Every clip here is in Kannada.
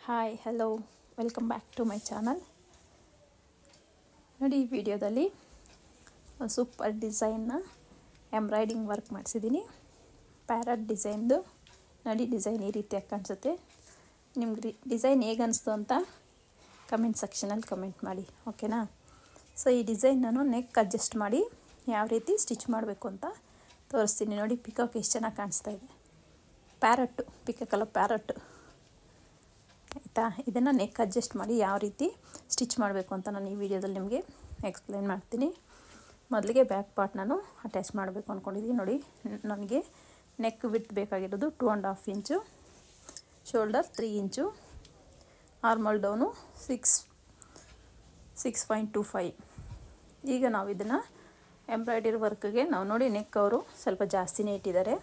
Hi hello welcome back to my channel. ನೋಡಿ, ಈ ವಿಡಿಯೋದಲ್ಲಿ ಸೂಪರ್ ಡಿಸೈನ್ನ ಎಂಬ್ರಾಯ್ಡಿಂಗ್ ವರ್ಕ್ ಮಾಡಿಸಿದ್ದೀನಿ. ಪ್ಯಾರಟ್ ಡಿಸೈನ್ದು ನೋಡಿ, ಡಿಸೈನ್ ಈ ರೀತಿಯಾಗಿ ಕಾಣಿಸುತ್ತೆ. ನಿಮ್ಗೆ ಡಿಸೈನ್ ಹೇಗೆ ಅನಿಸ್ತು ಅಂತ ಕಮೆಂಟ್ ಸೆಕ್ಷನಲ್ಲಿ ಕಮೆಂಟ್ ಮಾಡಿ, ಓಕೆನಾ? ಸೊ ಈ ಡಿಸೈನ್ ನಾನು ನೆಕ್ ಅಡ್ಜಸ್ಟ್ ಮಾಡಿ ಯಾವ ರೀತಿ ಸ್ಟಿಚ್ ಮಾಡಬೇಕು ಅಂತ ತೋರಿಸ್ತೀನಿ. ನೋಡಿ, ಪಿಕಾಕ್ ಎಷ್ಟು ಚೆನ್ನಾಗಿ ಕಾಣಿಸ್ತಾ ಇದೆ. ಪ್ಯಾರಟ್ಟು, ಪಿಕಾಕಲ್ಲ ಪ್ಯಾರಟ್ಟು, ಆಯಿತಾ? ಇದನ್ನು ನೆಕ್ ಅಡ್ಜಸ್ಟ್ ಮಾಡಿ ಯಾವ ರೀತಿ ಸ್ಟಿಚ್ ಮಾಡಬೇಕು ಅಂತ ನಾನು ಈ ವಿಡಿಯೋದಲ್ಲಿ ನಿಮಗೆ ಎಕ್ಸ್ಪ್ಲೈನ್ ಮಾಡ್ತೀನಿ. ಮೊದಲಿಗೆ ಬ್ಯಾಕ್ ಪಾರ್ಟ್ ನಾನು ಅಟ್ಯಾಚ್ ಮಾಡಬೇಕು ಅಂದ್ಕೊಂಡಿದ್ದೀನಿ. ನೋಡಿ, ನನಗೆ ನೆಕ್ ವಿಡ್ತ್ ಬೇಕಾಗಿರೋದು 2.5 ಇಂಚು, ಶೋಲ್ಡರ್ 3 ಇಂಚು, ಆರ್ಮಲ್ ಡೌನು 6.25. ಈಗ ನಾವು ಇದನ್ನು ಎಂಬ್ರಾಯ್ಡರಿ ವರ್ಕ್ಗೆ ನಾವು ನೋಡಿ, ನೆಕ್ ಅವರು ಸ್ವಲ್ಪ ಜಾಸ್ತಿನೇ ಇಟ್ಟಿದ್ದಾರೆ,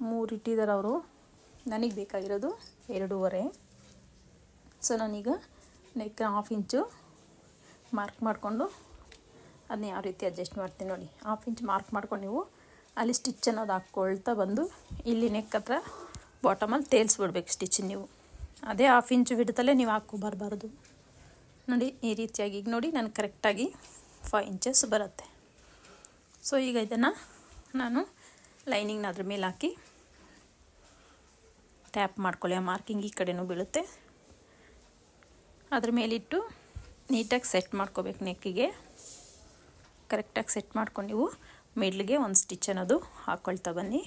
3 ಇಟ್ಟಿದ್ದಾರೆ ಅವರು. ನನಗೆ ಬೇಕಾಗಿರೋದು 2.5. ಸೊ ನಾನೀಗ ನೆಕ್ 1/2 ಇಂಚು ಮಾರ್ಕ್ ಮಾಡಿಕೊಂಡು ಅದನ್ನ ಯಾವ ರೀತಿ ಅಡ್ಜಸ್ಟ್ ಮಾಡ್ತೀನಿ ನೋಡಿ. 1/2 ಇಂಚ್ ಮಾರ್ಕ್ ಮಾಡ್ಕೊಂಡು ನೀವು ಅಲ್ಲಿ ಸ್ಟಿಚ್ ಅನ್ನೋದು ಹಾಕ್ಕೊಳ್ತಾ ಬಂದು ಇಲ್ಲಿ ನೆಕ್ ಹತ್ರ ಬಾಟಮಲ್ಲಿ ತೇಲ್ಸ್ಬಿಡ್ಬೇಕು ಸ್ಟಿಚ್. ನೀವು ಅದೇ 1/2 ಇಂಚು ಹಿಡಿತಲ್ಲೇ ನೀವು ಹಾಕ್ಕೊಬಾರ್ದು. ನೋಡಿ, ಈ ರೀತಿಯಾಗಿ ಈಗ ನೋಡಿ ನನಗೆ ಕರೆಕ್ಟಾಗಿ 5 ಇಂಚಸ್ ಬರುತ್ತೆ. ಸೊ ಈಗ ಇದನ್ನು ನಾನು ಲೈನಿಂಗ್ನ ಅದ್ರ ಮೇಲೆ ಹಾಕಿ ಟ್ಯಾಪ್ ಮಾಡ್ಕೊಳ್ಳಿ. ಆ ಮಾರ್ಕಿಂಗ್ ಈ ಕಡೆನೂ ಬೀಳುತ್ತೆ. ಅದ್ರ ಮೇಲಿಟ್ಟು ನೀಟಾಗಿ ಸೆಟ್ ಮಾಡ್ಕೋಬೇಕು. ನೆಕ್ಕಿಗೆ ಕರೆಕ್ಟಾಗಿ ಸೆಟ್ ಮಾಡ್ಕೊಂಡು ನೀವು ಮಿಡ್ಲಿಗೆ ಒಂದು ಸ್ಟಿಚ್ ಅನ್ನೋದು ಹಾಕ್ಕೊಳ್ತಾ ಬನ್ನಿ.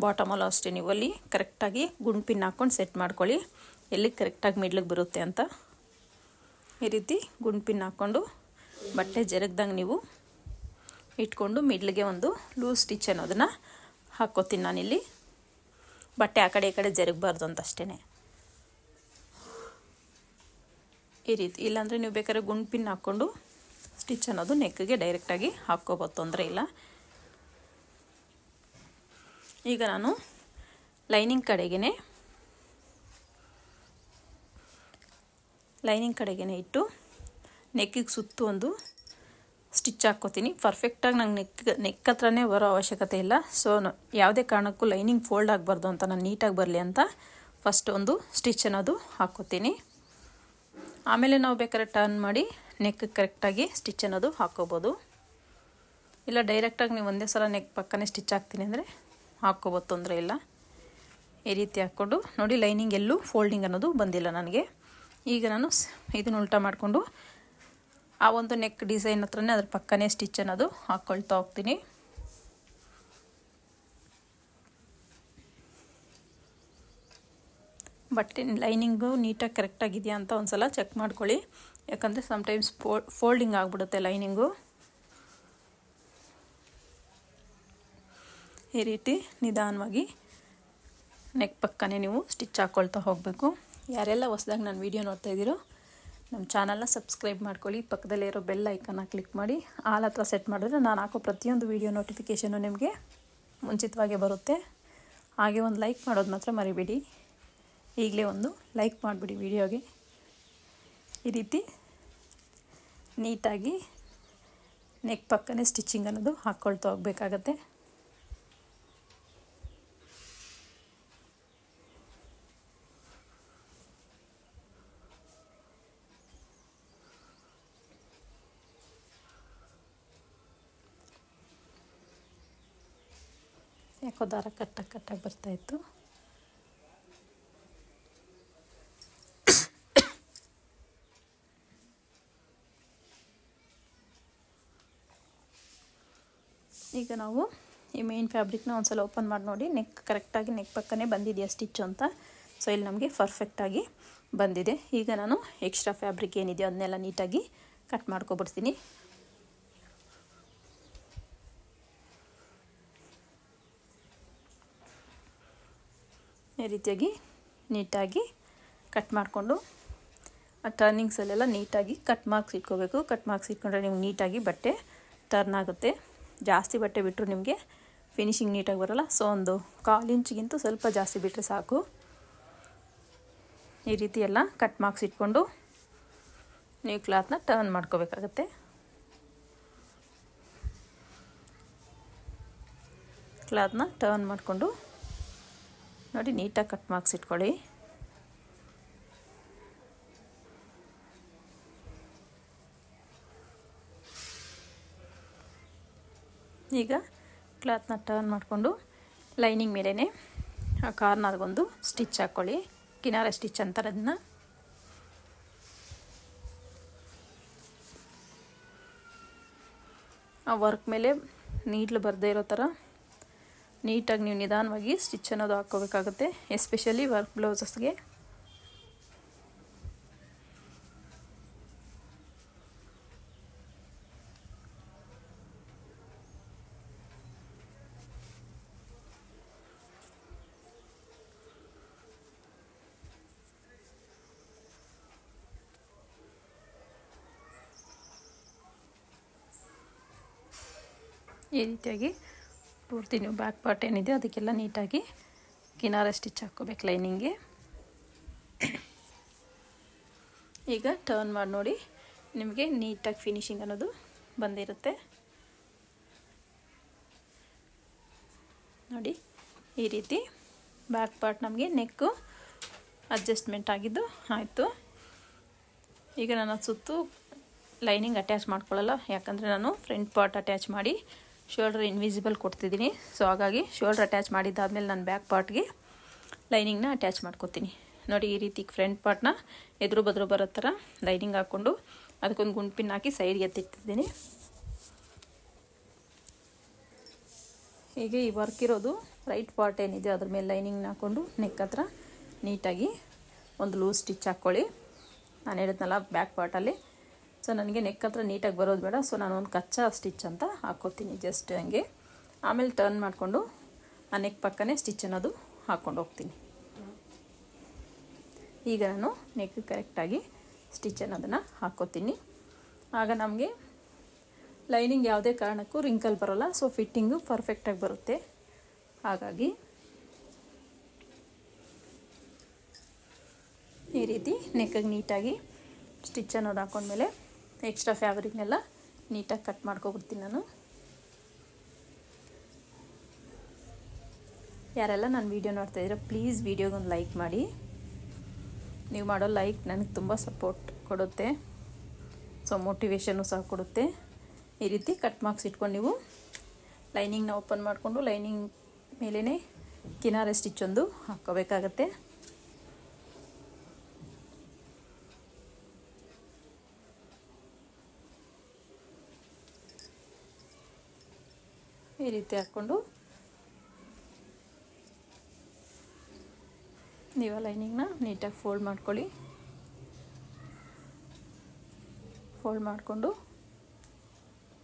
ಬಾಟಮಲ್ಲೂ ಅಷ್ಟೇ, ನೀವು ಅಲ್ಲಿ ಕರೆಕ್ಟಾಗಿ ಗುಂಡು ಪಿನ್ ಹಾಕ್ಕೊಂಡು ಸೆಟ್ ಮಾಡ್ಕೊಳ್ಳಿ, ಎಲ್ಲಿ ಕರೆಕ್ಟಾಗಿ ಮಿಡ್ಲಿಗೆ ಬರುತ್ತೆ ಅಂತ. ಈ ರೀತಿ ಗುಂಡು ಪಿನ್ ಹಾಕ್ಕೊಂಡು ಬಟ್ಟೆ ಜರಗ್ದಂಗೆ ನೀವು ಇಟ್ಕೊಂಡು ಮಿಡ್ಲಿಗೆ ಒಂದು ಲೂಸ್ ಸ್ಟಿಚ್ ಅನ್ನೋದನ್ನು ಹಾಕ್ಕೋತೀನಿ ನಾನಿಲ್ಲಿ. ಬಟ್ಟೆ ಆ ಕಡೆ ಈ ಕಡೆ ಜರುಗಬಾರ್ದು ಅಂತ ಅಷ್ಟೇ. ಈ ರೀತಿ, ಇಲ್ಲಾಂದರೆ ನೀವು ಬೇಕಾದ್ರೆ ಗುಂಡು ಪಿನ್ ಹಾಕ್ಕೊಂಡು ಸ್ಟಿಚ್ ಅನ್ನೋದು ನೆಕ್ಗೆ ಡೈರೆಕ್ಟಾಗಿ ಹಾಕ್ಕೋಬೋದು, ತೊಂದರೆ ಇಲ್ಲ. ಈಗ ನಾನು ಲೈನಿಂಗ್ ಕಡೆಗೇ ಇಟ್ಟು ನೆಕ್ಕಿಗೆ ಸುತ್ತು ಒಂದು ಸ್ಟಿಚ್ ಹಾಕ್ಕೋತೀನಿ. ಪರ್ಫೆಕ್ಟಾಗಿ ನಂಗೆ ನೆಕ್ ಹತ್ರನೇ ಬರೋ ಅವಶ್ಯಕತೆ ಇಲ್ಲ. ಸೊ ಯಾವುದೇ ಕಾರಣಕ್ಕೂ ಲೈನಿಂಗ್ ಫೋಲ್ಡ್ ಆಗಬಾರ್ದು ಅಂತ, ನಾನು ನೀಟಾಗಿ ಬರಲಿ ಅಂತ ಫಸ್ಟ್ ಒಂದು ಸ್ಟಿಚ್ ಅನ್ನೋದು ಹಾಕ್ಕೋತೀನಿ. ಆಮೇಲೆ ನಾವು ಬೇಕಾದ್ರೆ ಟರ್ನ್ ಮಾಡಿ ನೆಕ್ ಕರೆಕ್ಟಾಗಿ ಸ್ಟಿಚ್ ಅನ್ನೋದು ಹಾಕ್ಕೋಬೋದು. ಇಲ್ಲ ಡೈರೆಕ್ಟಾಗಿ ನೀವು ಒಂದೇ ಸಲ ನೆಕ್ ಪಕ್ಕನೇ ಸ್ಟಿಚ್ ಹಾಕ್ತೀನಿ ಅಂದರೆ ಹಾಕ್ಕೋಬೋದು, ತೊಂದರೆ ಇಲ್ಲ. ಈ ರೀತಿ ಹಾಕ್ಕೊಂಡು ನೋಡಿ, ಲೈನಿಂಗ್ ಎಲ್ಲೂ ಫೋಲ್ಡಿಂಗ್ ಅನ್ನೋದು ಬಂದಿಲ್ಲ ನನಗೆ. ಈಗ ನಾನು ಇದನ್ನು ಉಲ್ಟಾ ಮಾಡಿಕೊಂಡು ಆ ಒಂದು ನೆಕ್ ಡಿಸೈನ್ ಹತ್ರನೇ ಅದ್ರ ಪಕ್ಕನೇ ಸ್ಟಿಚ್ ಅನ್ನೋದು ಹಾಕ್ಕೊಳ್ತಾ ಹೋಗ್ತೀನಿ. ಬಟ್ಟೆ ಲೈನಿಂಗು ನೀಟಾಗಿ ಕರೆಕ್ಟಾಗಿದೆಯಾ ಅಂತ ಒಂದು ಸಲ ಚೆಕ್ ಮಾಡ್ಕೊಳ್ಳಿ, ಯಾಕಂದರೆ ಸಮ್ಟೈಮ್ಸ್ ಫೋಲ್ಡಿಂಗ್ ಆಗಿಬಿಡುತ್ತೆ ಲೈನಿಂಗು. ಈ ರೀತಿ ನಿಧಾನವಾಗಿ ನೆಕ್ ಪಕ್ಕನೇ ನೀವು ಸ್ಟಿಚ್ ಹಾಕ್ಕೊಳ್ತಾ ಹೋಗಬೇಕು. ಯಾರೆಲ್ಲ ಹೊಸದಾಗಿ ನಾನು ವಿಡಿಯೋ ನೋಡ್ತಾ ಇದ್ದೀರೋ ನಮ್ಮ ಚಾನಲ್ನ ಸಬ್ಸ್ಕ್ರೈಬ್ ಮಾಡ್ಕೊಳ್ಳಿ. ಪಕ್ಕದಲ್ಲೇ ಇರೋ ಬೆಲ್ ಐಕನ್ನ ಕ್ಲಿಕ್ ಮಾಡಿ ಆಲ್ ಹತ್ರ ಸೆಟ್ ಮಾಡಿದ್ರೆ ನಾನು ಹಾಕೋ ಪ್ರತಿಯೊಂದು ವಿಡಿಯೋ ನೋಟಿಫಿಕೇಷನ್ನು ನಿಮಗೆ ಮುಂಚಿತವಾಗೇ ಬರುತ್ತೆ. ಹಾಗೆ ಒಂದು ಲೈಕ್ ಮಾಡೋದು ಮಾತ್ರ ಮರಿಬೇಡಿ. ಈಗಲೇ ಒಂದು ಲೈಕ್ ಮಾಡಿಬಿಡಿ ವಿಡಿಯೋಗೆ. ಈ ರೀತಿ ನೀಟಾಗಿ ನೆಕ್ ಪಕ್ಕನೇ ಸ್ಟಿಚಿಂಗ್ ಅನ್ನೋದು ಹಾಕ್ಕೊಳ್ತಾ ಹೋಗಬೇಕಾಗತ್ತೆ. ಯಾಕೋ ದಾರ ಕಟ್ಟಾಗಿ ಬರ್ತಾಯಿತ್ತು. ಈಗ ನಾವು ಈ ಮೇನ್ ಫ್ಯಾಬ್ರಿಕ್ನ ಒಂದು ಸಲ ಓಪನ್ ಮಾಡಿ ನೋಡಿ, ನೆಕ್ ಕರೆಕ್ಟಾಗಿ ನೆಕ್ ಪಕ್ಕನೇ ಬಂದಿದೆಯಾ ಸ್ಟಿಚ್ ಅಂತ. ಸೊ ಇಲ್ಲಿ ನಮಗೆ ಪರ್ಫೆಕ್ಟಾಗಿ ಬಂದಿದೆ. ಈಗ ನಾನು ಎಕ್ಸ್ಟ್ರಾ ಫ್ಯಾಬ್ರಿಕ್ ಏನಿದೆಯೋ ಅದನ್ನೆಲ್ಲ ನೀಟಾಗಿ ಕಟ್ ಮಾಡ್ಕೊಬಿಡ್ತೀನಿ. ಈ ರೀತಿಯಾಗಿ ನೀಟಾಗಿ ಕಟ್ ಮಾಡಿಕೊಂಡು ಆ ಟರ್ನಿಂಗ್ಸಲ್ಲೆಲ್ಲ ನೀಟಾಗಿ ಕಟ್ ಮಾರ್ಕ್ಸ್ ಇಟ್ಕೋಬೇಕು. ಕಟ್ ಮಾರ್ಕ್ಸ್ ಇಟ್ಕೊಂಡ್ರೆ ನಿಮ್ಗೆ ನೀಟಾಗಿ ಬಟ್ಟೆ ಟರ್ನ್ ಆಗುತ್ತೆ. ಜಾಸ್ತಿ ಬಟ್ಟೆ ಬಿಟ್ಟರು ನಿಮಗೆ ಫಿನಿಶಿಂಗ್ ನೀಟಾಗಿ ಬರೋಲ್ಲ. ಸೊ ಒಂದು 1/4 ಇಂಚಿಗಿಂತ ಸ್ವಲ್ಪ ಜಾಸ್ತಿ ಬಿಟ್ಟರೆ ಸಾಕು. ಈ ರೀತಿ ಎಲ್ಲ ಕಟ್ ಮಾರ್ಕ್ಸ್ ಇಟ್ಕೊಂಡು ನೀವು ಕ್ಲಾತ್ನ ಟರ್ನ್ ಮಾಡ್ಕೋಬೇಕಾಗತ್ತೆ. ಕ್ಲಾತ್ನ ಟರ್ನ್ ಮಾಡಿಕೊಂಡು ನೋಡಿ ನೀಟಾಗಿ ಕಟ್ ಮಾಡಿಸಿಟ್ಕೊಳ್ಳಿ. ಈಗ ಕ್ಲಾತ್ನ ಟರ್ನ್ ಮಾಡಿಕೊಂಡು ಲೈನಿಂಗ್ ಮೇಲೇ ಆ ಕಾರ್ನರ್ಗೊಂದು ಸ್ಟಿಚ್ ಹಾಕ್ಕೊಳ್ಳಿ. ಕಿನಾರೆ ಸ್ಟಿಚ್ ಅಂತಾರೆ ಅದನ್ನ. ಆ ವರ್ಕ್ ಮೇಲೆ ನೀಡ್ಲು ಬರದೇ ಇರೋ ಥರ ನೀಟಾಗಿ ನೀವು ನಿಧಾನವಾಗಿ ಸ್ಟಿಚ್ ಅನ್ನೋದು ಹಾಕ್ಕೋಬೇಕಾಗುತ್ತೆ, ಎಸ್ಪೆಷಲಿ ವರ್ಕ್ ಬ್ಲೌಸಸ್ಗೆ. ಈ ರೀತಿಯಾಗಿ ಪೂರ್ತಿ ನೀವು ಬ್ಯಾಕ್ ಪಾರ್ಟ್ ಏನಿದೆ ಅದಕ್ಕೆಲ್ಲ ನೀಟಾಗಿ ಕಿನಾರೆ ಸ್ಟಿಚ್ ಹಾಕ್ಕೋಬೇಕು ಲೈನಿಂಗ್ಗೆ. ಈಗ ಟರ್ನ್ ಮಾಡಿ ನೋಡಿ, ನಿಮಗೆ ನೀಟಾಗಿ ಫಿನಿಶಿಂಗ್ ಅನ್ನೋದು ಬಂದಿರುತ್ತೆ. ನೋಡಿ ಈ ರೀತಿ ಬ್ಯಾಕ್ ಪಾರ್ಟ್ ನಮಗೆ ನೆಕ್ಕು ಅಡ್ಜಸ್ಟ್ಮೆಂಟ್ ಆಗಿದ್ದು ಆಯಿತು. ಈಗ ನಾನು ಸುತ್ತು ಲೈನಿಂಗ್ ಅಟ್ಯಾಚ್ ಮಾಡ್ಕೊಳ್ಳಲ್ಲ, ಯಾಕಂದರೆ ನಾನು ಫ್ರಂಟ್ ಪಾರ್ಟ್ ಅಟ್ಯಾಚ್ ಮಾಡಿ ಶೋಲ್ಡರ್ ಇನ್ವಿಸಿಬಲ್ ಕೊಡ್ತಿದ್ದೀನಿ. ಸೊ ಹಾಗಾಗಿ ಶೋಲ್ಡರ್ ಅಟ್ಯಾಚ್ ಮಾಡಿದ್ದಾದಮೇಲೆ ನಾನು ಬ್ಯಾಕ್ ಪಾರ್ಟ್ಗೆ ಲೈನಿಂಗ್ನ ಅಟ್ಯಾಚ್ ಮಾಡ್ಕೊತೀನಿ. ನೋಡಿ ಈ ರೀತಿ ಫ್ರಂಟ್ ಪಾರ್ಟ್ನ ಎದುರು ಬದ್ರು ಬರೋ ಥರ ಲೈನಿಂಗ್ ಹಾಕ್ಕೊಂಡು ಅದಕ್ಕೊಂದು ಗುಂಡ್ಪಿನ್ ಹಾಕಿ ಸೈಡ್ಗೆ ಎತ್ತಿಟ್ಟಿದ್ದೀನಿ. ಹೀಗೆ ಈ ವರ್ಕ್ ಇರೋದು ರೈಟ್ ಪಾರ್ಟ್ ಏನಿದೆ ಅದ್ರ ಮೇಲೆ ಲೈನಿಂಗ್ನ ಹಾಕ್ಕೊಂಡು ನೆಕ್ ಹತ್ರ ನೀಟಾಗಿ ಒಂದು ಲೂಸ್ ಸ್ಟಿಚ್ ಹಾಕ್ಕೊಳ್ಳಿ. ನಾನು ಹೇಳಿದ್ನಲ್ಲ ಬ್ಯಾಕ್ ಪಾರ್ಟಲ್ಲಿ. ಸೊ ನನಗೆ ನೆಕ್ ಹತ್ರ ನೀಟಾಗಿ ಬರೋದು ಬೇಡ, ಸೊ ನಾನು ಒಂದು ಕಚ್ಚಾ ಸ್ಟಿಚ್ ಅಂತ ಹಾಕ್ಕೋತೀನಿ ಜಸ್ಟ್ ಹಂಗೆ. ಆಮೇಲೆ ಟರ್ನ್ ಮಾಡಿಕೊಂಡು ಆ ನೆಕ್ ಪಕ್ಕನೇ ಸ್ಟಿಚ್ ಅನ್ನೋದು ಹಾಕ್ಕೊಂಡು ಹೋಗ್ತೀನಿ. ಈಗ ನಾನು ನೆಕ್ ಕರೆಕ್ಟಾಗಿ ಸ್ಟಿಚ್ ಅನ್ನೋದನ್ನು ಹಾಕ್ಕೋತೀನಿ. ಆಗ ನಮಗೆ ಲೈನಿಂಗ್ ಯಾವುದೇ ಕಾರಣಕ್ಕೂ ರಿಂಕಲ್ ಬರೋಲ್ಲ, ಸೊ ಫಿಟ್ಟಿಂಗು ಪರ್ಫೆಕ್ಟಾಗಿ ಬರುತ್ತೆ. ಹಾಗಾಗಿ ಈ ರೀತಿ ನೆಕ್ಕಿಗೆ ನೀಟಾಗಿ ಸ್ಟಿಚ್ ಅನ್ನೋದು ಹಾಕ್ಕೊಂಡ್ಮೇಲೆ ಎಕ್ಸ್ಟ್ರಾ ಫ್ಯಾಬ್ರಿಕ್ನೆಲ್ಲ ನೀಟಾಗಿ ಕಟ್ ಮಾಡ್ಕೊಬಿಡ್ತೀನಿ ನಾನು. ಯಾರೆಲ್ಲ ನಾನು ವೀಡಿಯೋ ನೋಡ್ತಾಯಿದ್ದೀರ ಪ್ಲೀಸ್ ವೀಡಿಯೋಗೊಂದು ಲೈಕ್ ಮಾಡಿ. ನೀವು ಮಾಡೋ ಲೈಕ್ ನನಗೆ ತುಂಬ ಸಪೋರ್ಟ್ ಕೊಡುತ್ತೆ, ಸೊ ಮೋಟಿವೇಶನ್ನು ಸಹ ಕೊಡುತ್ತೆ. ಈ ರೀತಿ ಕಟ್ ಮಾರ್ಕ್ಸ್ ಇಟ್ಕೊಂಡು ನೀವು ಲೈನಿಂಗ್ನ ಓಪನ್ ಮಾಡಿಕೊಂಡು ಲೈನಿಂಗ್ ಮೇಲೇ ಕಿನಾರೆ ಸ್ಟಿಚ್ ಒಂದು ಹಾಕ್ಕೋಬೇಕಾಗತ್ತೆ. ಈ ರೀತಿ ಹಾಕ್ಕೊಂಡು ನೀವು ಲೈನಿಂಗ್ನ ನೀಟಾಗಿ ಫೋಲ್ಡ್ ಮಾಡ್ಕೊಳ್ಳಿ. ಫೋಲ್ಡ್ ಮಾಡಿಕೊಂಡು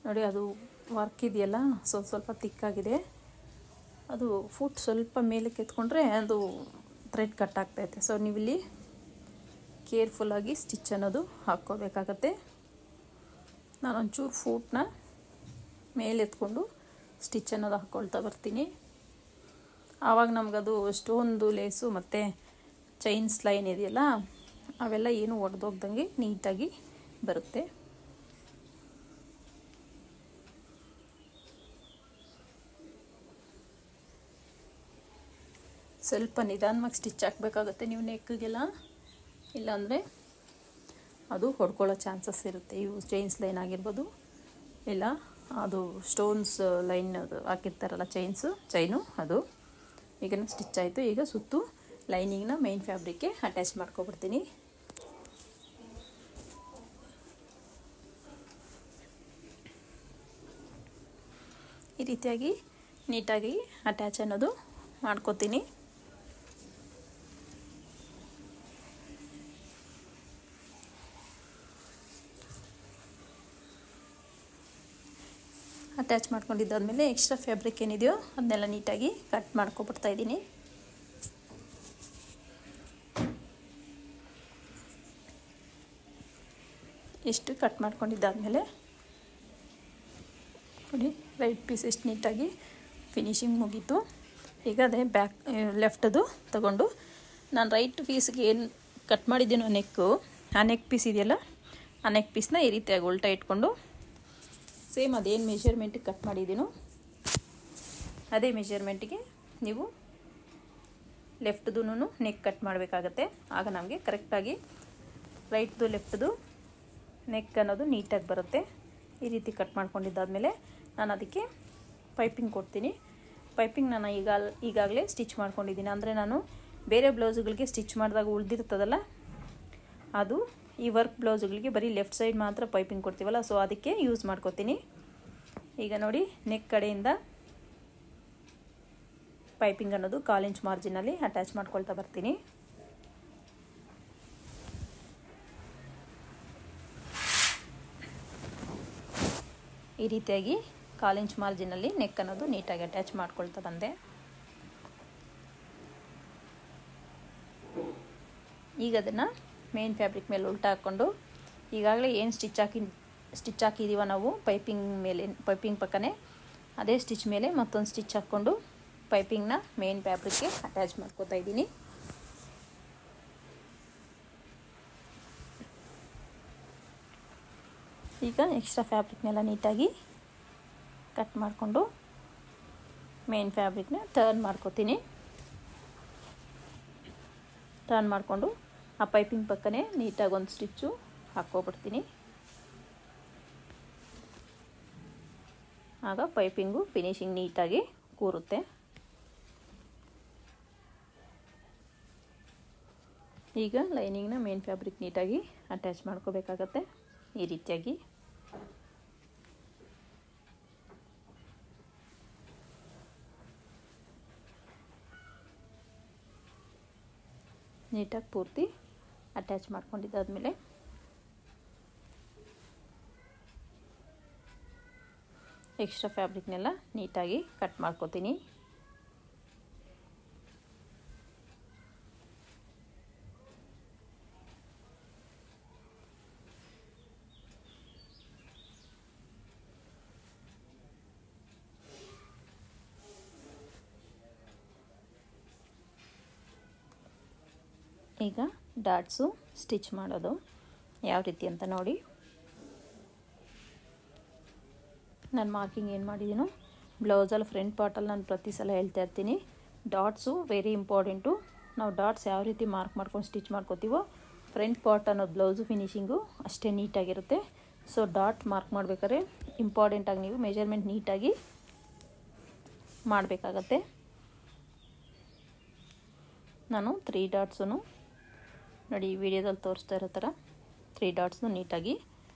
ನೋಡಿ ಅದು ವರ್ಕ್ ಇದೆಯಲ್ಲ ಸ್ವಲ್ಪ ತಿಕ್ಕಾಗಿದೆ, ಅದು ಫುಟ್ ಸ್ವಲ್ಪ ಮೇಲಕ್ಕೆ ಎತ್ಕೊಂಡ್ರೆ ಅದು ಥ್ರೆಡ್ ಕಟ್ ಆಗ್ತೈತೆ. ಸೊ ನೀವಿಲ್ಲಿ ಕೇರ್ಫುಲ್ಲಾಗಿ ಸ್ಟಿಚ್ ಅನ್ನೋದು ಹಾಕ್ಕೋಬೇಕಾಗತ್ತೆ. ನಾನೊಂಚೂರು ಫೂಟ್ನ ಮೇಲೆ ಎತ್ಕೊಂಡು ಸ್ಟಿಚ್ ಅನ್ನೋದು ಹಾಕ್ಕೊಳ್ತಾ ಬರ್ತೀನಿ. ಆವಾಗ ನಮಗದು ಸ್ಟೋನ್ದು ಲೇಸು ಮತ್ತು ಚೈನ್ಸ್ ಲೈನ್ ಇದೆಯಲ್ಲ ಅವೆಲ್ಲ ಏನು ಒಡೆದೋಗ್ದಂಗೆ ನೀಟಾಗಿ ಬರುತ್ತೆ. ಸ್ವಲ್ಪ ನಿಧಾನವಾಗಿ ಸ್ಟಿಚ್ ಹಾಕಬೇಕಾಗುತ್ತೆ ನೀವು ನೆಕ್ಗೆಲ್ಲ, ಇಲ್ಲಾಂದರೆ ಅದು ಹೊಡ್ಕೊಳ್ಳೋ ಚಾನ್ಸಸ್ ಇರುತ್ತೆ. ಇವು ಚೈನ್ಸ್ ಲೈನ್ ಆಗಿರ್ಬೋದು, ಇಲ್ಲ ಅದು ಸ್ಟೋನ್ಸ್ ಲೈನ್ ಅದು ಹಾಕಿರ್ತಾರಲ್ಲ ಚೈನು ಅದು. ಈಗ ಸ್ಟಿಚ್ ಆಯಿತು. ಈಗ ಸುತ್ತು ಲೈನಿಂಗ್ನ ಮೈನ್ ಫ್ಯಾಬ್ರಿಕ್ಗೆ ಅಟ್ಯಾಚ್ ಮಾಡ್ಕೊಬಿಡ್ತೀನಿ. ಈ ರೀತಿಯಾಗಿ ನೀಟಾಗಿ ಅಟ್ಯಾಚ್ ಅನ್ನೋದು ಮಾಡ್ಕೋತೀನಿ. ಅಟ್ಯಾಚ್ ಮಾಡ್ಕೊಂಡಿದ್ದಾದಮೇಲೆ ಎಕ್ಸ್ಟ್ರಾ ಫ್ಯಾಬ್ರಿಕ್ ಏನಿದೆಯೋ ಅದನ್ನೆಲ್ಲ ನೀಟಾಗಿ ಕಟ್ ಮಾಡ್ಕೊಬಿಡ್ತಾ ಇದ್ದೀನಿ. ಇಷ್ಟು ಕಟ್ ಮಾಡ್ಕೊಂಡಿದ್ದಾದಮೇಲೆ ನೋಡಿ ರೈಟ್ ಪೀಸ್ ಎಷ್ಟು ನೀಟಾಗಿ ಫಿನಿಶಿಂಗ್ ಮುಗೀತು. ಈಗ ಅದೇ ಬ್ಯಾಕ್ ಲೆಫ್ಟದು ತಗೊಂಡು ನಾನು ರೈಟ್ ಪೀಸ್ಗೆ ಏನು ಕಟ್ ಮಾಡಿದ್ದೀನೋ ನೆಕ್ಕು, ಆ ನೆಕ್ ಪೀಸ್ ಇದೆಯಲ್ಲ ಆ ನೆಕ್ ಪೀಸ್ನ ಈ ರೀತಿಯಾಗಿ ಉಲ್ಟಾ ಇಟ್ಕೊಂಡು ಸೇಮ್ ಅದೇನು ಮೆಷರ್ಮೆಂಟಿಗೆ ಕಟ್ ಮಾಡಿದ್ದೀನೋ ಅದೇ ಮೆಷರ್ಮೆಂಟಿಗೆ ನೀವು ಲೆಫ್ಟ್ದು ನೆಕ್ ಕಟ್ ಮಾಡಬೇಕಾಗತ್ತೆ. ಆಗ ನಮಗೆ ಕರೆಕ್ಟಾಗಿ ರೈಟ್ದು ಲೆಫ್ಟ್ದು ನೆಕ್ ಅನ್ನೋದು ನೀಟಾಗಿ ಬರುತ್ತೆ. ಈ ರೀತಿ ಕಟ್ ಮಾಡ್ಕೊಂಡಿದ್ದಾದಮೇಲೆ ನಾನು ಅದಕ್ಕೆ ಪೈಪಿಂಗ್ ಕೊಡ್ತೀನಿ. ಪೈಪಿಂಗ್ ನಾನು ಈಗಾಗಲೇ ಸ್ಟಿಚ್ ಮಾಡ್ಕೊಂಡಿದ್ದೀನಿ. ಅಂದರೆ ನಾನು ಬೇರೆ ಬ್ಲೌಸ್ಗಳಿಗೆ ಸ್ಟಿಚ್ ಮಾಡಿದಾಗ ಉಳಿದಿರ್ತದಲ್ಲ, ಅದು ಈ ವರ್ಕ್ ಬ್ಲೌಸ್ಗಳಿಗೆ ಬರೀ ಲೆಫ್ಟ್ ಸೈಡ್ ಮಾತ್ರ ಪೈಪಿಂಗ್ ಕೊಡ್ತೀವಲ್ಲ, ಸೊ ಅದಕ್ಕೆ ಯೂಸ್ ಮಾಡ್ಕೊತೀನಿ. ಈಗ ನೋಡಿ, ನೆಕ್ ಕಡೆಯಿಂದ ಪೈಪಿಂಗ್ ಅನ್ನೋದು 1/4 ಇಂಚ್ ಮಾರ್ಜಿನಲ್ಲಿ ಅಟ್ಯಾಚ್ ಮಾಡ್ಕೊಳ್ತಾ ಬರ್ತೀನಿ. ಈ ರೀತಿಯಾಗಿ 1/4 ಇಂಚ್ ಮಾರ್ಜಿನಲ್ಲಿ ನೆಕ್ ಅನ್ನೋದು ನೀಟಾಗಿ ಅಟ್ಯಾಚ್ ಮಾಡ್ಕೊಳ್ತಾ ಬಂದೆ. ಈಗ ಅದನ್ನು ಮೇನ್ ಫ್ಯಾಬ್ರಿಕ್ ಮೇಲೆ ಉಲ್ಟಾ ಹಾಕ್ಕೊಂಡು ಈಗಾಗಲೇ ಏನು ಸ್ಟಿಚ್ ಹಾಕಿದ್ದೀವ ನಾವು ಪೈಪಿಂಗ್ ಮೇಲೆ, ಪೈಪಿಂಗ್ ಪಕ್ಕನೇ ಅದೇ ಸ್ಟಿಚ್ ಮೇಲೆ ಮತ್ತೊಂದು ಸ್ಟಿಚ್ ಹಾಕ್ಕೊಂಡು ಪೈಪಿಂಗ್ನ ಮೇನ್ ಫ್ಯಾಬ್ರಿಕ್ಗೆ ಅಟ್ಯಾಚ್ ಮಾಡ್ಕೊತಾ ಇದ್ದೀನಿ. ಈಗ ಎಕ್ಸ್ಟ್ರಾ ಫ್ಯಾಬ್ರಿಕ್ನೆಲ್ಲ ನೀಟಾಗಿ ಕಟ್ ಮಾಡಿಕೊಂಡು ಮೇನ್ ಫ್ಯಾಬ್ರಿಕ್ನ ಟರ್ನ್ ಮಾಡ್ಕೊತೀನಿ. ಟರ್ನ್ ಮಾಡಿಕೊಂಡು ಆ ಪೈಪಿಂಗ್ ಪಕ್ಕನೇ ನೀಟಾಗಿ ಒಂದು ಸ್ಟಿಚ್ಚು ಹಾಕ್ಕೊಬಿಡ್ತೀನಿ. ಆಗ ಪೈಪಿಂಗು ಫಿನಿಶಿಂಗ್ ನೀಟಾಗಿ ಕೂರುತ್ತೆ. ಈಗ ಲೈನಿಂಗ್ನ ಮೇನ್ ಫ್ಯಾಬ್ರಿಕ್ ನೀಟಾಗಿ ಅಟ್ಯಾಚ್ ಮಾಡ್ಕೋಬೇಕಾಗತ್ತೆ. ಈ ರೀತಿಯಾಗಿ ನೀಟಾಗಿ ಪೂರ್ತಿ ಅಟ್ಯಾಚ್ ಮಾಡ್ಕೊಂಡಿದ್ದಾದಮೇಲೆ ಎಕ್ಸ್ಟ್ರಾ ಫ್ಯಾಬ್ರಿಕ್ನೆಲ್ಲ ನೀಟಾಗಿ ಕಟ್ ಮಾಡ್ಕೋತೀನಿ. ಈಗ ಡಾಟ್ಸು ಸ್ಟಿಚ್ ಮಾಡೋದು ಯಾವ ರೀತಿ ಅಂತ ನೋಡಿ. ನಾನು ಮಾರ್ಕಿಂಗ್ ಏನು ಮಾಡಿದ್ದೀನೋ ಬ್ಲೌಸಲ್ಲಿ ಫ್ರಂಟ್ ಪಾರ್ಟಲ್ಲಿ ನಾನು ಪ್ರತಿ ಸಲ ಹೇಳ್ತಾ ಇರ್ತೀನಿ, ಡಾಟ್ಸು ವೆರಿ ಇಂಪಾರ್ಟೆಂಟು. ನಾವು ಡಾಟ್ಸ್ ಯಾವ ರೀತಿ ಮಾರ್ಕ್ ಮಾಡ್ಕೊಂಡು ಸ್ಟಿಚ್ ಮಾಡ್ಕೋತೀವೋ ಫ್ರಂಟ್ ಪಾರ್ಟ್ ಅನ್ನೋದು ಬ್ಲೌಸು ಫಿನಿಶಿಂಗು ಅಷ್ಟೇ ನೀಟಾಗಿರುತ್ತೆ. ಸೊ ಡಾಟ್ ಮಾರ್ಕ್ ಮಾಡಬೇಕಾದ್ರೆ ಇಂಪಾರ್ಟೆಂಟಾಗಿ ನೀವು ಮೆಜರ್ಮೆಂಟ್ ನೀಟಾಗಿ ಮಾಡಬೇಕಾಗತ್ತೆ. ನಾನು 3 ಡಾಟ್ಸು ನೋಡಿ ಈ ವಿಡಿಯೋದಲ್ಲಿ ತೋರಿಸ್ತಾ ಇರೋ ಥರ 3 ಡಾಟ್ಸ್ನು ನೀಟಾಗಿ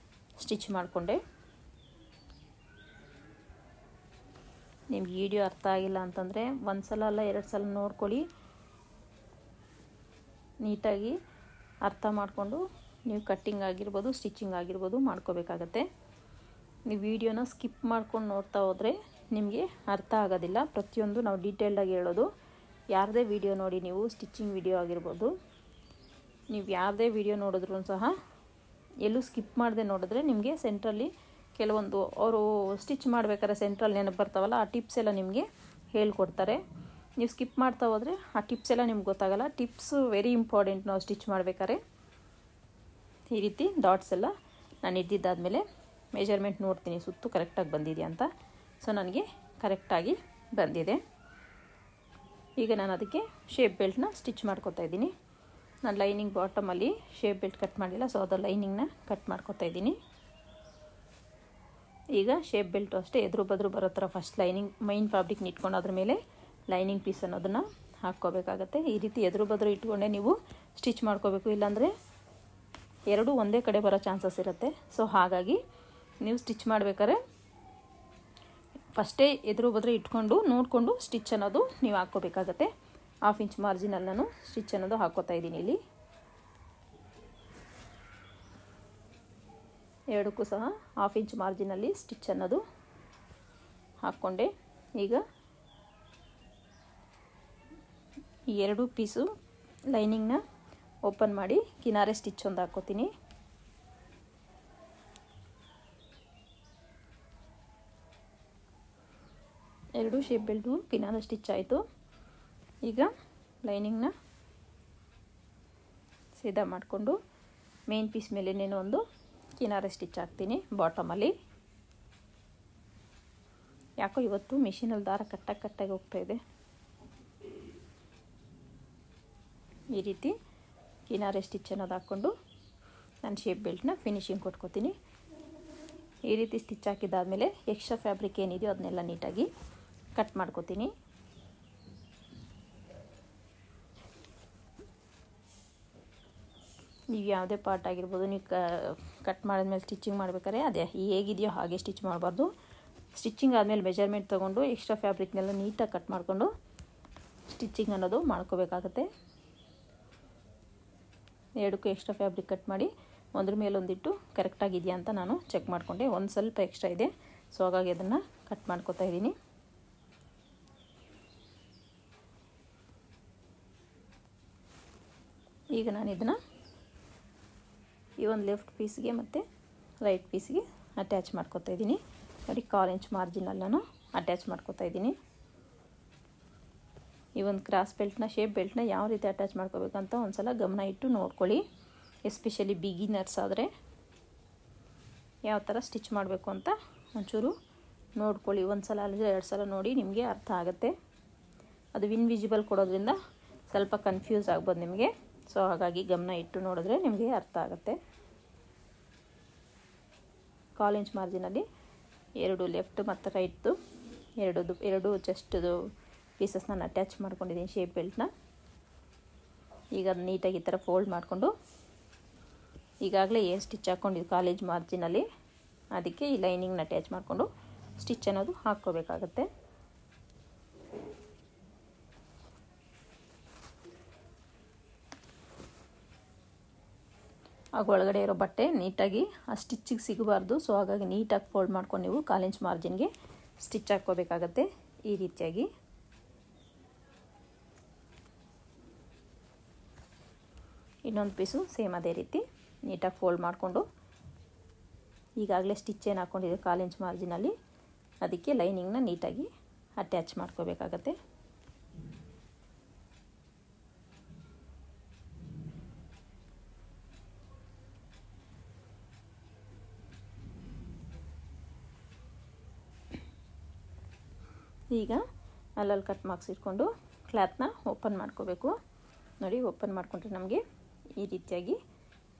ಸ್ಟಿಚ್ ಮಾಡಿಕೊಂಡೆ. ನಿಮ್ಗೆ ವಿಡಿಯೋ ಅರ್ಥ ಆಗಿಲ್ಲ ಅಂತಂದರೆ ಒಂದು ಸಲ ಅಲ್ಲ 2 ಸಲ ನೋಡ್ಕೊಳ್ಳಿ. ನೀಟಾಗಿ ಅರ್ಥ ಮಾಡಿಕೊಂಡು ನೀವು ಕಟ್ಟಿಂಗ್ ಆಗಿರ್ಬೋದು, ಸ್ಟಿಚಿಂಗ್ ಆಗಿರ್ಬೋದು ಮಾಡ್ಕೋಬೇಕಾಗತ್ತೆ. ನೀವು ವಿಡಿಯೋನ ಸ್ಕಿಪ್ ಮಾಡ್ಕೊಂಡು ನೋಡ್ತಾ ಹೋದರೆ ನಿಮಗೆ ಅರ್ಥ ಆಗೋದಿಲ್ಲ. ಪ್ರತಿಯೊಂದು ನಾವು ಡೀಟೇಲ್ಡಾಗಿ ಹೇಳೋದು. ಯಾರದೇ ವಿಡಿಯೋ ನೋಡಿ ನೀವು ಸ್ಟಿಚಿಂಗ್ ವಿಡಿಯೋ ಆಗಿರ್ಬೋದು, ನೀವು ಯಾವುದೇ ವಿಡಿಯೋ ನೋಡಿದ್ರೂ ಸಹ ಎಲ್ಲೂ ಸ್ಕಿಪ್ ಮಾಡದೆ ನೋಡಿದ್ರೆ ನಿಮಗೆ ಸೆಂಟ್ರಲ್ಲಿ ಕೆಲವೊಂದು ಅವರು ಸ್ಟಿಚ್ ಮಾಡಬೇಕಾದ್ರೆ ಸೆಂಟ್ರಲ್ಲಿ ನೆನಪು ಬರ್ತಾವಲ್ಲ, ಆ ಟಿಪ್ಸ್ ಎಲ್ಲ ನಿಮಗೆ ಹೇಳ್ಕೊಡ್ತಾರೆ. ನೀವು ಸ್ಕಿಪ್ ಮಾಡ್ತಾ ಹೋದರೆ ಆ ಟಿಪ್ಸ್ ಎಲ್ಲ ನಿಮ್ಗೆ ಗೊತ್ತಾಗಲ್ಲ. ಟಿಪ್ಸು ವೆರಿ ಇಂಪಾರ್ಟೆಂಟ್ ನಾವು ಸ್ಟಿಚ್ ಮಾಡಬೇಕಾದ್ರೆ. ಈ ರೀತಿ ಡಾಟ್ಸ್ ಎಲ್ಲ ನಾನು ಇದ್ದಿದ್ದಾದಮೇಲೆ ಮೆಜರ್ಮೆಂಟ್ ನೋಡ್ತೀನಿ ಸುತ್ತು ಕರೆಕ್ಟಾಗಿ ಬಂದಿದೆಯಾ ಅಂತ. ಸೊ ನನಗೆ ಕರೆಕ್ಟಾಗಿ ಬಂದಿದೆ. ಈಗ ನಾನು ಅದಕ್ಕೆ ಶೇಪ್ ಬೆಲ್ಟ್ನ ಸ್ಟಿಚ್ ಮಾಡ್ಕೊತಾ ಇದ್ದೀನಿ. ನಾನು ಲೈನಿಂಗ್ ಬಾಟಮಲ್ಲಿ ಶೇಪ್ ಬೆಲ್ಟ್ ಕಟ್ ಮಾಡಿಲ್ಲ, ಸೊ ಅದರ ಲೈನಿಂಗ್ನ ಕಟ್ ಮಾಡ್ಕೊತಾ ಇದ್ದೀನಿ. ಈಗ ಶೇಪ್ ಬೆಲ್ಟು ಅಷ್ಟೇ ಎದುರು ಬದ್ರು ಬರೋ ಥರ ಫಸ್ಟ್ ಲೈನಿಂಗ್ ಮೈನ್ ಫ್ಯಾಬ್ರಿಕ್ನ ಇಟ್ಕೊಂಡು ಅದ್ರ ಮೇಲೆ ಲೈನಿಂಗ್ ಪೀಸ್ ಅನ್ನೋದನ್ನು ಹಾಕ್ಕೋಬೇಕಾಗತ್ತೆ. ಈ ರೀತಿ ಎದುರು ಬದ್ರು ಇಟ್ಕೊಂಡೆ ನೀವು ಸ್ಟಿಚ್ ಮಾಡ್ಕೋಬೇಕು, ಇಲ್ಲಾಂದರೆ ಎರಡೂ ಒಂದೇ ಕಡೆ ಬರೋ ಚಾನ್ಸಸ್ ಇರುತ್ತೆ. ಸೊ ಹಾಗಾಗಿ ನೀವು ಸ್ಟಿಚ್ ಮಾಡಬೇಕಾದ್ರೆ ಫಸ್ಟೇ ಎದುರು ಬದ್ರೆ ಇಟ್ಕೊಂಡು ನೋಡಿಕೊಂಡು ಸ್ಟಿಚ್ ಅನ್ನೋದು ನೀವು ಹಾಕ್ಕೋಬೇಕಾಗತ್ತೆ. 1/2 ಇಂಚ್ ಮಾರ್ಜಿನಲ್ಲಿ ನಾನು ಸ್ಟಿಚ್ ಅನ್ನೋದು ಹಾಕ್ಕೋತಾ ಇದ್ದೀನಿ. ಇಲ್ಲಿ ಎರಡಕ್ಕೂ ಸಹ 1/2 ಇಂಚ್ ಮಾರ್ಜಿನಲ್ಲಿ ಸ್ಟಿಚ್ ಅನ್ನೋದು ಹಾಕ್ಕೊಂಡೆ. ಈಗ ಈ 2 ಪೀಸು ಲೈನಿಂಗ್ನ ಓಪನ್ ಮಾಡಿ ಕಿನಾರೆ ಸ್ಟಿಚ್ ಒಂದು ಹಾಕ್ಕೋತೀನಿ. ಎರಡು ಶೇಪ್ ಬೆಲ್ಟು ಕಿನಾರೆ ಸ್ಟಿಚ್ ಆಯಿತು. ಈಗ ಲೈನಿಂಗ್ನ ಸೀದಾ ಮಾಡಿಕೊಂಡು ಮೇನ್ ಪೀಸ್ ಮೇಲೆ ಒಂದು ಕಿನಾರೆ ಸ್ಟಿಚ್ ಹಾಕ್ತೀನಿ ಬಾಟಮಲ್ಲಿ. ಯಾಕೋ ಇವತ್ತು ಮಿಷಿನಲ್ಲಿ ದಾರ ಕಟ್ಟಾಗಿ ಹೋಗ್ತಾ ಇದೆ. ಈ ರೀತಿ ಕಿನಾರೆ ಸ್ಟಿಚ್ ಅನ್ನೋದು ಹಾಕ್ಕೊಂಡು ನಾನು ಶೇಪ್ ಬೆಲ್ಟ್ನ ಫಿನಿಶಿಂಗ್ ಕೊಟ್ಕೋತೀನಿ. ಈ ರೀತಿ ಸ್ಟಿಚ್ ಹಾಕಿದ್ದಾದಮೇಲೆ ಎಕ್ಸ್ಟ್ರಾ ಫ್ಯಾಬ್ರಿಕ್ ಏನಿದೆಯೋ ಅದನ್ನೆಲ್ಲ ನೀಟಾಗಿ ಕಟ್ ಮಾಡ್ಕೋತೀನಿ. ನೀವು ಯಾವುದೇ ಪಾರ್ಟ್ ಆಗಿರ್ಬೋದು, ನೀವು ಕಟ್ ಮಾಡಿದ್ಮೇಲೆ ಸ್ಟಿಚಿಂಗ್ ಮಾಡ್ಬೇಕಾದ್ರೆ ಅದೇ ಹೇಗಿದೆಯೋ ಹಾಗೆ ಸ್ಟಿಚ್ ಮಾಡಬಾರ್ದು. ಸ್ಟಿಚಿಂಗ್ ಆದಮೇಲೆ ಮೆಜರ್ಮೆಂಟ್ ತೊಗೊಂಡು ಎಕ್ಸ್ಟ್ರಾ ಫ್ಯಾಬ್ರಿಕ್ನೆಲ್ಲ ನೀಟಾಗಿ ಕಟ್ ಮಾಡಿಕೊಂಡು ಸ್ಟಿಚಿಂಗ್ ಅನ್ನೋದು ಮಾಡ್ಕೋಬೇಕಾಗತ್ತೆ. ಎರಡಕ್ಕೂ ಎಕ್ಸ್ಟ್ರಾ ಫ್ಯಾಬ್ರಿಕ್ ಕಟ್ ಮಾಡಿ ಒಂದ್ರ ಮೇಲೊಂದಿಟ್ಟು ಕರೆಕ್ಟಾಗಿದೆಯಾ ಅಂತ ನಾನು ಚೆಕ್ ಮಾಡಿಕೊಂಡೆ. ಒಂದು ಸ್ವಲ್ಪ ಎಕ್ಸ್ಟ್ರಾ ಇದೆ, ಸೊ ಹಾಗಾಗಿ ಅದನ್ನು ಕಟ್ ಮಾಡ್ಕೋತಾ ಇದ್ದೀನಿ. ಈಗ ನಾನು ಇದನ್ನು ಈ ಒಂದು ಲೆಫ್ಟ್ ಪೀಸ್ಗೆ ಮತ್ತು ರೈಟ್ ಪೀಸ್ಗೆ ಅಟ್ಯಾಚ್ ಮಾಡ್ಕೋತಾ ಇದ್ದೀನಿ. ನೋಡಿ 1/4 ಇಂಚ್ ಮಾರ್ಜಿನಲ್ಲಿ ನಾನು ಅಟ್ಯಾಚ್ ಮಾಡ್ಕೋತಾ ಇದ್ದೀನಿ. ಈ ಒಂದು ಕ್ರಾಸ್ ಬೆಲ್ಟ್ನ ಶೇಪ್ ಬೆಲ್ಟ್ನ ಯಾವ ರೀತಿ ಅಟ್ಯಾಚ್ ಮಾಡ್ಕೋಬೇಕಂತ ಒಂದು ಸಲ ಗಮನ ಇಟ್ಟು ನೋಡ್ಕೊಳ್ಳಿ. ಎಸ್ಪೆಷಲಿ ಬಿಗಿನರ್ಸ್ ಆದರೆ ಯಾವ ಥರ ಸ್ಟಿಚ್ ಮಾಡಬೇಕು ಅಂತ ಒಂಚೂರು ನೋಡ್ಕೊಳ್ಳಿ. ಒಂದು ಸಲ ಅಲ್ಲದೆ 2 ಸಲ ನೋಡಿ ನಿಮಗೆ ಅರ್ಥ ಆಗುತ್ತೆ. ಅದು ಇನ್ವಿಸಿಬಲ್ ಕೊಡೋದ್ರಿಂದ ಸ್ವಲ್ಪ ಕನ್ಫ್ಯೂಸ್ ಆಗ್ಬೋದು ನಿಮಗೆ. ಸೊ ಹಾಗಾಗಿ ಗಮನ ಇಟ್ಟು ನೋಡಿದ್ರೆ ನಿಮಗೆ ಅರ್ಥ ಆಗುತ್ತೆ. 1/4 ಇಂಚ್ ಮಾರ್ಜಿನಲ್ಲಿ 2 ಲೆಫ್ಟ್ ಮತ್ತು ರೈಟ್ದು ಎರಡು ಚೆಸ್ಟ್ದು ಪೀಸಸ್ ನಾನು ಅಟ್ಯಾಚ್ ಮಾಡ್ಕೊಂಡಿದ್ದೀನಿ ಶೇಪ್ ಬೆಲ್ಟ್ನ. ಈಗ ಅದು ನೀಟಾಗಿ ಈ ಥರ ಫೋಲ್ಡ್ ಮಾಡಿಕೊಂಡು ಈಗಾಗಲೇ ಏನು ಸ್ಟಿಚ್ ಹಾಕ್ಕೊಂಡಿದ್ದು 1/4 ಇಂಚ್ ಮಾರ್ಜಿನಲ್ಲಿ ಅದಕ್ಕೆ ಈ ಲೈನಿಂಗ್ನ ಅಟ್ಯಾಚ್ ಮಾಡಿಕೊಂಡು ಸ್ಟಿಚ್ ಅನ್ನೋದು ಹಾಕ್ಕೋಬೇಕಾಗತ್ತೆ. ಆಗ ಒಳಗಡೆ ಇರೋ ಬಟ್ಟೆ ನೀಟಾಗಿ ಆ ಸ್ಟಿಚ್ಚಿಗೆ ಸಿಗಬಾರ್ದು. ಸೊ ಹಾಗಾಗಿ ನೀಟಾಗಿ ಫೋಲ್ಡ್ ಮಾಡ್ಕೊಂಡು ನೀವು 1/4 ಇಂಚ್ ಮಾರ್ಜಿನ್ಗೆ ಸ್ಟಿಚ್ ಹಾಕ್ಕೋಬೇಕಾಗತ್ತೆ. ಈ ರೀತಿಯಾಗಿ ಇನ್ನೊಂದು ಪೀಸು ಸೇಮ್ ಅದೇ ರೀತಿ ನೀಟಾಗಿ ಫೋಲ್ಡ್ ಮಾಡಿಕೊಂಡು ಈಗಾಗಲೇ ಸ್ಟಿಚ್ ಏನು ಹಾಕ್ಕೊಂಡಿದೆ 1/4 ಇಂಚ್ ಮಾರ್ಜಿನಲ್ಲಿ ಅದಕ್ಕೆ ಲೈನಿಂಗ್ನ ನೀಟಾಗಿ ಅಟ್ಯಾಚ್ ಮಾಡ್ಕೋಬೇಕಾಗತ್ತೆ. ಈಗ ಅಲ್ಲಲ್ಲಿ ಕಟ್ ಮಾರ್ಕ್ಸ್ ಇಟ್ಕೊಂಡು ಕ್ಲಾತ್ನ ಓಪನ್ ಮಾಡ್ಕೋಬೇಕು. ನೋಡಿ ಓಪನ್ ಮಾಡಿಕೊಂಡ್ರೆ ನಮಗೆ ಈ ರೀತಿಯಾಗಿ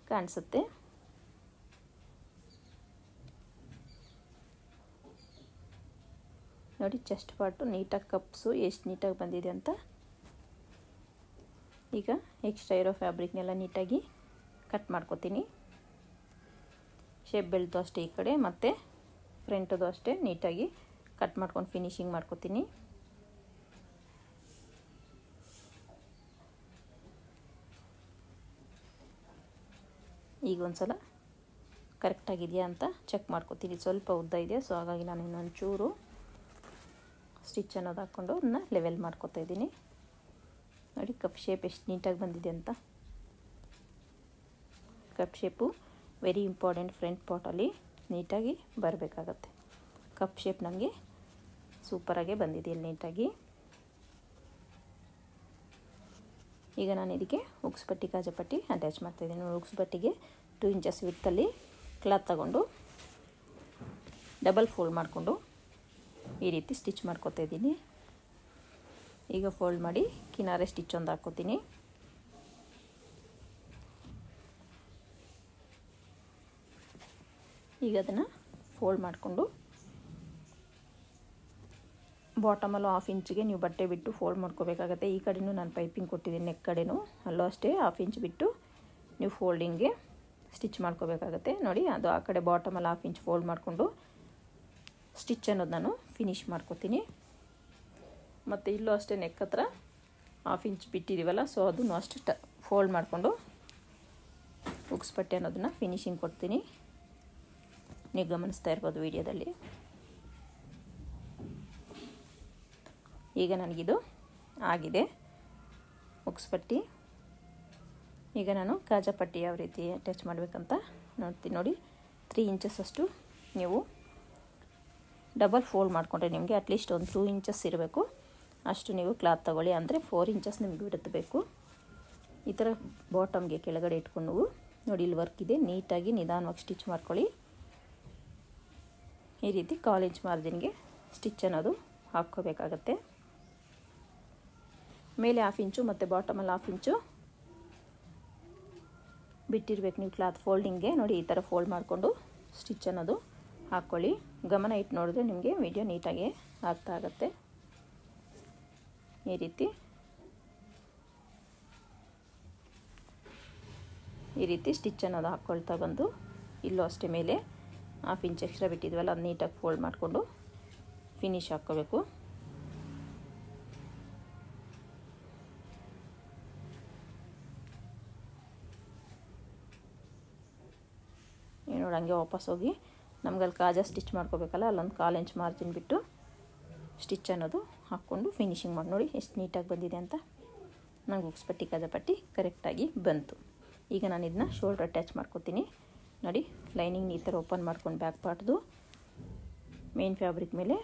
ಕಾಣಿಸುತ್ತೆ. ನೋಡಿ ಚೆಸ್ಟ್ ಪಾರ್ಟು ನೀಟಾಗಿ ಕಪ್ಸು ಎಷ್ಟು ನೀಟಾಗಿ ಬಂದಿದೆ ಅಂತ. ಈಗ ಎಕ್ಸ್ಟ್ರಾ ಇರೋ ಫ್ಯಾಬ್ರಿಕ್ನೆಲ್ಲ ನೀಟಾಗಿ ಕಟ್ ಮಾಡ್ಕೋತೀನಿ. ಶೇಪ್ ಬೆಲ್ಟ್ದು ಅಷ್ಟೇ ಈ ಕಡೆ ಮತ್ತು ಫ್ರಂಟದು ಅಷ್ಟೇ ನೀಟಾಗಿ ಕಟ್ ಮಾಡ್ಕೊಂಡು ಫಿನಿಶಿಂಗ್ ಮಾಡ್ಕೋತೀನಿ. ಈಗ ಒಂದು ಸಲ ಕರೆಕ್ಟಾಗಿದೆಯಾ ಅಂತ ಚೆಕ್ ಮಾಡ್ಕೋತೀನಿ. ಸ್ವಲ್ಪ ಉದ್ದ ಇದೆ, ಸೊ ಹಾಗಾಗಿ ನಾನು ಇನ್ನೊಂದು ಚೂರು ಸ್ಟಿಚ್ ಅನ್ನೋದು ಹಾಕ್ಕೊಂಡು ಅದನ್ನ ಲೆವೆಲ್ ಮಾಡ್ಕೋತಾ ಇದ್ದೀನಿ. ನೋಡಿ ಕಪ್ ಶೇಪ್ ಎಷ್ಟು ನೀಟಾಗಿ ಬಂದಿದೆ ಅಂತ. Cup shape very important. Front ಪಾರ್ಟಲ್ಲಿ ನೀಟಾಗಿ ಬರಬೇಕಾಗತ್ತೆ. ಕಪ್ ಶೇಪ್ ನಮಗೆ ಸೂಪರಾಗೆ ಬಂದಿದೆ ಇಲ್ಲಿ ನೀಟಾಗಿ. ಈಗ ನಾನು ಇದಕ್ಕೆ ಉಕ್ಸ್ ಪಟ್ಟಿ ಕಾಜಪಟ್ಟಿ ಅಟ್ಯಾಚ್ ಮಾಡ್ತಾಯಿದ್ದೀನಿ. ಉಕ್ಸ್ ಪಟ್ಟಿಗೆ 2 ಇಂಚಸ್ ವಿಡ್ತಲ್ಲಿ ಕ್ಲಾತ್ ತಗೊಂಡು ಡಬಲ್ ಫೋಲ್ಡ್ ಮಾಡಿಕೊಂಡು ಈ ರೀತಿ ಸ್ಟಿಚ್ ಮಾಡ್ಕೋತಾ ಇದ್ದೀನಿ. ಈಗ ಫೋಲ್ಡ್ ಮಾಡಿ ಕಿನಾರೆ ಸ್ಟಿಚ್ ಒಂದು ಹಾಕ್ಕೋತೀನಿ. ಈಗ ಅದನ್ನು ಫೋಲ್ಡ್ ಮಾಡಿಕೊಂಡು ಬಾಟಮಲ್ಲೂ 1/2 ಇಂಚಿಗೆ ನೀವು ಬಟ್ಟೆ ಬಿಟ್ಟು ಫೋಲ್ಡ್ ಮಾಡ್ಕೋಬೇಕಾಗತ್ತೆ. ಈ ಕಡೆಯೂ ನಾನು ಪೈಪಿಂಗ್ ಕೊಟ್ಟಿದ್ದೀನಿ, ನೆಕ್ ಕಡೆಯೂ ಅಲ್ಲೂ ಅಷ್ಟೇ 1/2 ಇಂಚ್ ಬಿಟ್ಟು ನೀವು ಫೋಲ್ಡಿಂಗ್ಗೆ ಸ್ಟಿಚ್ ಮಾಡ್ಕೋಬೇಕಾಗತ್ತೆ. ನೋಡಿ ಅದು ಆ ಕಡೆ ಬಾಟಮಲ್ಲಿ 1/2 ಇಂಚ್ ಫೋಲ್ಡ್ ಮಾಡಿಕೊಂಡು ಸ್ಟಿಚ್ ಅನ್ನೋದು ನಾನು ಫಿನಿಶ್ ಮಾಡ್ಕೋತೀನಿ. ಮತ್ತು ಇಲ್ಲೂ ಅಷ್ಟೇ ನೆಕ್ ಹತ್ರ 1/2 ಇಂಚ್ ಬಿಟ್ಟಿದ್ದೀವಲ್ಲ, ಸೊ ಅದನ್ನು ಅಷ್ಟೇ ಫೋಲ್ಡ್ ಮಾಡಿಕೊಂಡು ಉಕ್ಸ್ ಪಟ್ಟೆ ಅನ್ನೋದನ್ನು ಫಿನಿಶಿಂಗ್ ಕೊಡ್ತೀನಿ. ನೀವು ಗಮನಿಸ್ತಾ ಇರ್ಬೋದು ವಿಡಿಯೋದಲ್ಲಿ. ಈಗ ನನಗಿದು ಆಗಿದೆ ಉಕ್ಸ್ ಪಟ್ಟಿ. ಈಗ ನಾನು ಕಾಜಾಪಟ್ಟಿ ಯಾವ ರೀತಿ ಅಟ್ಯಾಚ್ ಮಾಡಬೇಕಂತ ನೋಡ್ತೀನಿ. ನೋಡಿ 3 ಇಂಚಸ್ ಅಷ್ಟು ನೀವು ಡಬಲ್ ಫೋಲ್ಡ್ ಮಾಡಿಕೊಂಡ್ರೆ ನಿಮಗೆ ಅಟ್ಲೀಸ್ಟ್ ಒಂದು 2 ಇಂಚಸ್ ಇರಬೇಕು. ಅಷ್ಟು ನೀವು ಕ್ಲಾತ್ ತಗೊಳ್ಳಿ, ಅಂದರೆ 4 ಇಂಚಸ್ ನಿಮಗೆ ಬಿಡುತ್ತಬೇಕು. ಈ ಥರ ಬಾಟಮ್ಗೆ ಕೆಳಗಡೆ ಇಟ್ಕೊಂಡು ನೋಡಿ ಇಲ್ಲಿ ವರ್ಕ್ ಇದೆ, ನೀಟಾಗಿ ನಿಧಾನವಾಗಿ ಸ್ಟಿಚ್ ಮಾಡ್ಕೊಳ್ಳಿ. ಈ ರೀತಿ 1/4 ಇಂಚ್ ಮಾರ್ಜಿನ್ಗೆ ಸ್ಟಿಚ್ ಅನ್ನೋದು ಹಾಕ್ಕೋಬೇಕಾಗತ್ತೆ. ಮೇಲೆ 1/2 ಇಂಚು ಮತ್ತು ಬಾಟಮಲ್ಲಿ 1/2 ಇಂಚು ಬಿಟ್ಟಿರ್ಬೇಕು ನೀವು ಕ್ಲಾತ್ ಫೋಲ್ಡಿಂಗ್ಗೆ. ನೋಡಿ ಈ ಥರ ಫೋಲ್ಡ್ ಮಾಡಿಕೊಂಡು ಸ್ಟಿಚ್ ಅನ್ನೋದು ಹಾಕ್ಕೊಳ್ಳಿ. ಗಮನ ಇಟ್ಟು ನೋಡಿದ್ರೆ ನಿಮಗೆ ವಿಡಿಯೋ ನೀಟಾಗಿ ಅರ್ಥ ಆಗುತ್ತೆ. ಈ ರೀತಿ ಸ್ಟಿಚ್ ಅನ್ನೋದು ಹಾಕ್ಕೊಳ್ತಾ ಬಂದು ಇಲ್ಲೂ ಅಷ್ಟೇ ಮೇಲೆ 1/2 ಇಂಚ್ ಎಕ್ಸ್ಟ್ರಾ ಬಿಟ್ಟಿದ್ವಲ್ಲ ಅದು ನೀಟಾಗಿ ಫೋಲ್ಡ್ ಮಾಡಿಕೊಂಡು ಫಿನಿಶ್ ಹಾಕ್ಕೋಬೇಕು. ನೋಡಿ ಹಂಗೆ ವಾಪಸ್ ಹೋಗಿ ನಮ್ಗಲ್ಲಿ ಕಾಜಾ ಸ್ಟಿಚ್ ಮಾಡ್ಕೋಬೇಕಲ್ಲ, ಅಲ್ಲೊಂದು 1/4 ಇಂಚ್ ಮಾರ್ಜಿನ್ ಬಿಟ್ಟು ಸ್ಟಿಚ್ ಅನ್ನೋದು ಹಾಕ್ಕೊಂಡು ಫಿನಿಶಿಂಗ್ ಮಾಡಿ. ನೋಡಿ ಎಷ್ಟು ನೀಟಾಗಿ ಬಂದಿದೆ ಅಂತ. ನಂಗೆ ಉಕ್ಸ್ ಪಟ್ಟಿ ಕಾಜಾ ಪಟ್ಟಿ ಕರೆಕ್ಟಾಗಿ ಬಂತು. ಈಗ ನಾನು ಇದನ್ನ ಶೋಲ್ಡ್ರ್ ಅಟ್ಯಾಚ್ ಮಾಡ್ಕೊತೀನಿ. ನೋಡಿ ಲೈನಿಂಗ್ ಈ ಥರ ಓಪನ್ ಮಾಡ್ಕೊಂಡು ಬ್ಯಾಕ್ ಪಾರ್ಟ್ದು ಮೇನ್ ಫ್ಯಾಬ್ರಿಕ್ ಮೇಲೆ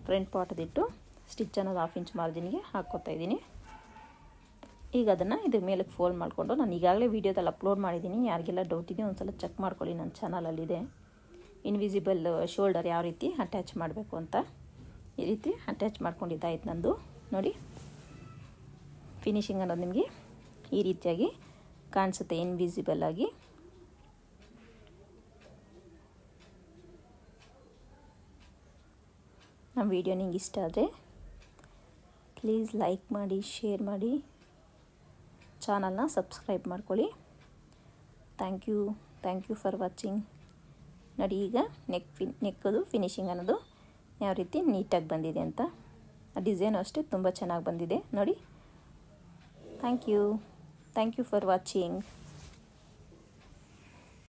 ಫ್ರಂಟ್ ಪಾರ್ಟ್ದಿಟ್ಟು ಸ್ಟಿಚ್ ಅನ್ನೋದು 1/2 ಇಂಚ್ ಮಾರ್ಜಿನ್ಗೆ ಹಾಕ್ಕೊತಾ ಇದ್ದೀನಿ. ಈಗ ಅದನ್ನು ಇದ್ರ ಮೇಲೆ ಫೋಲ್ಡ್ ಮಾಡಿಕೊಂಡು, ನಾನು ಈಗಾಗಲೇ ವೀಡಿಯೋದಲ್ಲಿ ಅಪ್ಲೋಡ್ ಮಾಡಿದ್ದೀನಿ, ಯಾರಿಗೆಲ್ಲ ಡೌಟ್ ಇದೆ ಒಂದು ಸಲ ಚೆಕ್ ಮಾಡ್ಕೊಳ್ಳಿ, ನನ್ನ ಚಾನಲಲ್ಲಿದೆ. ಇನ್ವಿಸಿಬಲ್ ಶೋಲ್ಡರ್ ಯಾವ ರೀತಿ ಅಟ್ಯಾಚ್ ಮಾಡಬೇಕು ಅಂತ. ಈ ರೀತಿ ಅಟ್ಯಾಚ್ ಮಾಡ್ಕೊಂಡಿದ್ದಾಯ್ತು ನಂದು. ನೋಡಿ ಫಿನಿಶಿಂಗ್ ಅನ್ನೋದು ನಿಮಗೆ ಈ ರೀತಿಯಾಗಿ ಕಾಣಿಸುತ್ತೆ ಇನ್ವಿಸಿಬಲ್ ಆಗಿ. ನಮ್ಮ ವಿಡಿಯೋ ನಿಂಗೆ ಇಷ್ಟ ಆದರೆ ಪ್ಲೀಸ್ ಲೈಕ್ ಮಾಡಿ, ಶೇರ್ ಮಾಡಿ, ಚಾನಲ್ನ ಸಬ್ಸ್ಕ್ರೈಬ್ ಮಾಡ್ಕೊಳ್ಳಿ. Thank you for watching. ನೋಡಿ ಈಗ ನೆಕ್ಕದು ಫಿನಿಶಿಂಗ್ ಅನ್ನೋದು ಯಾವ ರೀತಿ ನೀಟಾಗಿ ಬಂದಿದೆ ಅಂತ. ಆ ಡಿಸೈನು ಅಷ್ಟೇ ತುಂಬ ಚೆನ್ನಾಗಿ ಬಂದಿದೆ ನೋಡಿ. Thank you for watching.